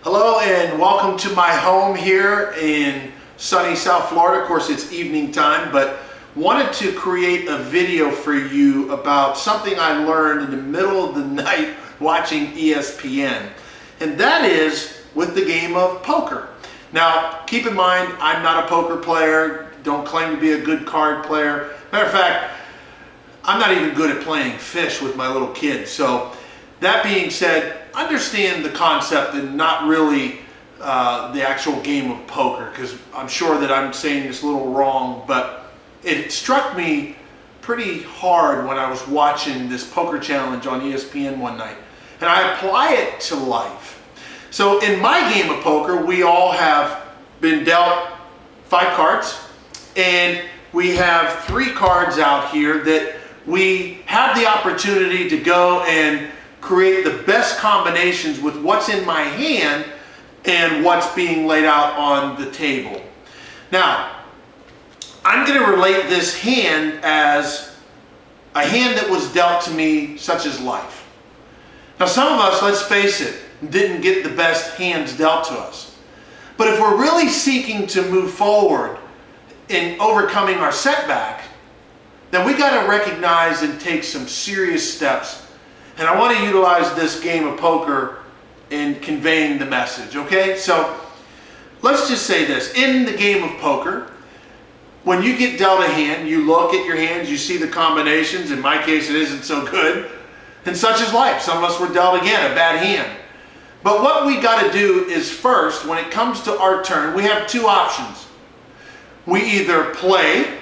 Hello and welcome to my home here in sunny South Florida. Of course, it's evening time, but wanted to create a video for you about something I learned in the middle of the night watching ESPN. And that is with the game of poker. Now, keep in mind, I'm not a poker player, don't claim to be a good card player. Matter of fact, I'm not even good at playing fish with my little kids. So that being said, understand the concept and not really the actual game of poker, because I'm sure that I'm saying this a little wrong, but it struck me pretty hard when I was watching this poker challenge on ESPN one night, and I apply it to life. So in my game of poker, we all have been dealt 5 cards, and we have 3 cards out here that we have the opportunity to go and create the best combinations with what's in my hand and what's being laid out on the table. Now, I'm going to relate this hand as a hand that was dealt to me such as life. Now, some of us, let's face it, didn't get the best hands dealt to us. But if we're really seeking to move forward in overcoming our setback, then we got to recognize and take some serious steps. And I want to utilize this game of poker in conveying the message, okay? So let's just say this. In the game of poker, when you get dealt a hand, you look at your hands, you see the combinations. In my case, it isn't so good. And such is life. Some of us were dealt, again, a bad hand. But what we got to do is first, when it comes to our turn, we have 2 options. We either play,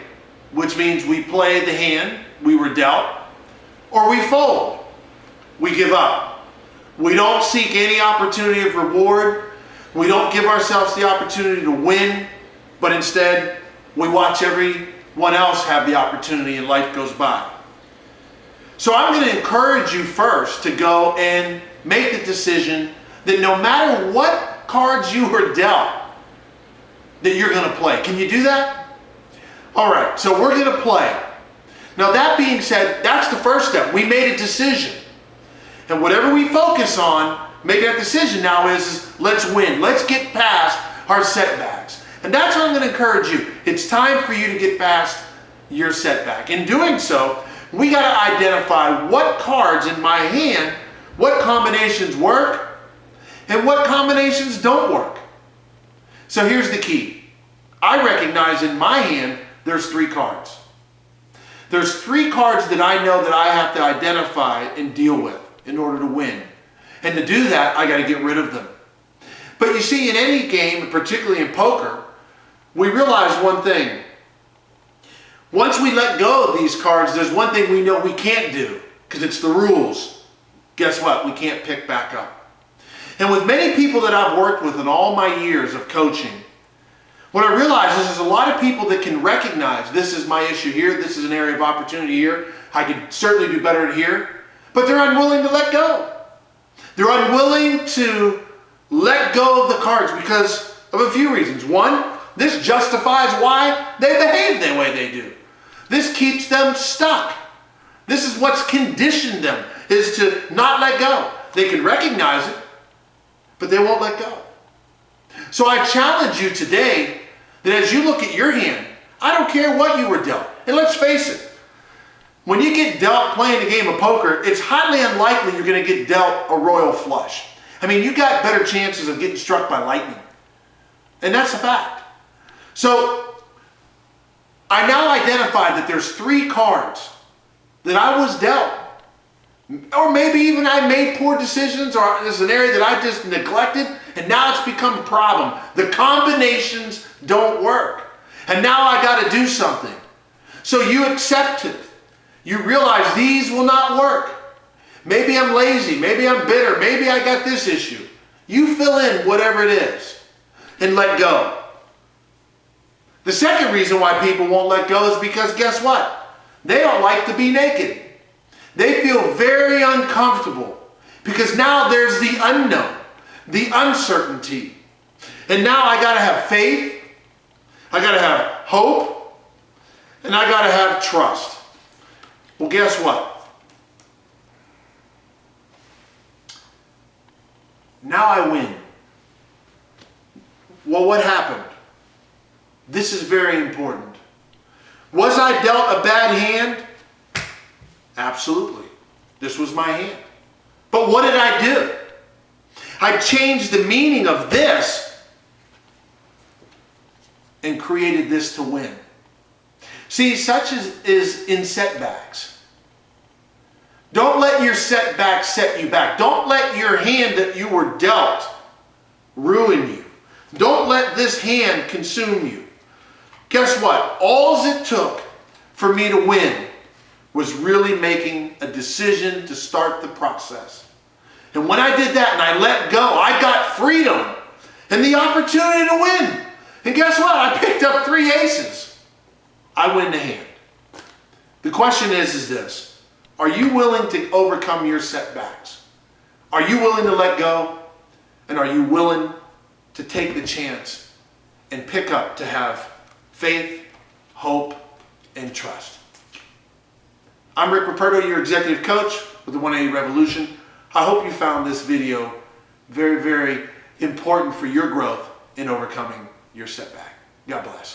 which means we play the hand we were dealt, or we fold. We give up. We don't seek any opportunity of reward. We don't give ourselves the opportunity to win, but instead we watch everyone else have the opportunity and life goes by. So I'm going to encourage you first to go and make the decision that no matter what cards you were dealt, that you're going to play. Can you do that? All right, so we're going to play. Now that being said, that's the first step. We made a decision. And whatever we focus on, make that decision now is let's win. Let's get past our setbacks. And that's what I'm going to encourage you. It's time for you to get past your setback. In doing so, we got to identify what cards in my hand, what combinations work, and what combinations don't work. So here's the key. I recognize in my hand, there's 3 cards. There's 3 cards that I know that I have to identify and deal with in order to win. And to do that, I got to get rid of them. But you see, in any game, particularly in poker, we realize one thing. Once we let go of these cards, there's one thing we know we can't do, because it's the rules. Guess what? We can't pick back up. And with many people that I've worked with in all my years of coaching, what I realize is there's a lot of people that can recognize this is my issue here, this is an area of opportunity here, I could certainly do better here, but they're unwilling to let go. They're unwilling to let go of the cards because of a few reasons. One, this justifies why they behave the way they do. This keeps them stuck. This is what's conditioned them, is to not let go. They can recognize it, but they won't let go. So I challenge you today that as you look at your hand, I don't care what you were dealt. And let's face it, when you get dealt playing a game of poker, it's highly unlikely you're going to get dealt a royal flush. I mean, you got better chances of getting struck by lightning. And that's a fact. So I now identified that there's 3 cards that I was dealt. Or maybe even I made poor decisions, or there's an area that I just neglected, and now it's become a problem. The combinations don't work. And now I got to do something. So you accept it. You realize these will not work. Maybe I'm lazy, maybe I'm bitter, maybe I got this issue. You fill in whatever it is and let go. The second reason why people won't let go is because guess what? They don't like to be naked. They feel very uncomfortable because now there's the unknown, the uncertainty. And now I got to have faith, I got to have hope, and I got to have trust. Well, guess what? Now I win. Well, what happened? This is very important. Was I dealt a bad hand? Absolutely. This was my hand. But what did I do? I changed the meaning of this and created this to win. See, such is in setbacks. Don't let your setbacks set you back. Don't let your hand that you were dealt ruin you. Don't let this hand consume you. Guess what? All it took for me to win was really making a decision to start the process. And when I did that and I let go, I got freedom and the opportunity to win. And guess what? I picked up 3 aces. I win the hand. The question is this: are you willing to overcome your setbacks? Are you willing to let go? And are you willing to take the chance and pick up to have faith, hope, and trust? I'm Rick Ruperto, your executive coach with the 180 Revolution. I hope you found this video very, very important for your growth in overcoming your setback. God bless.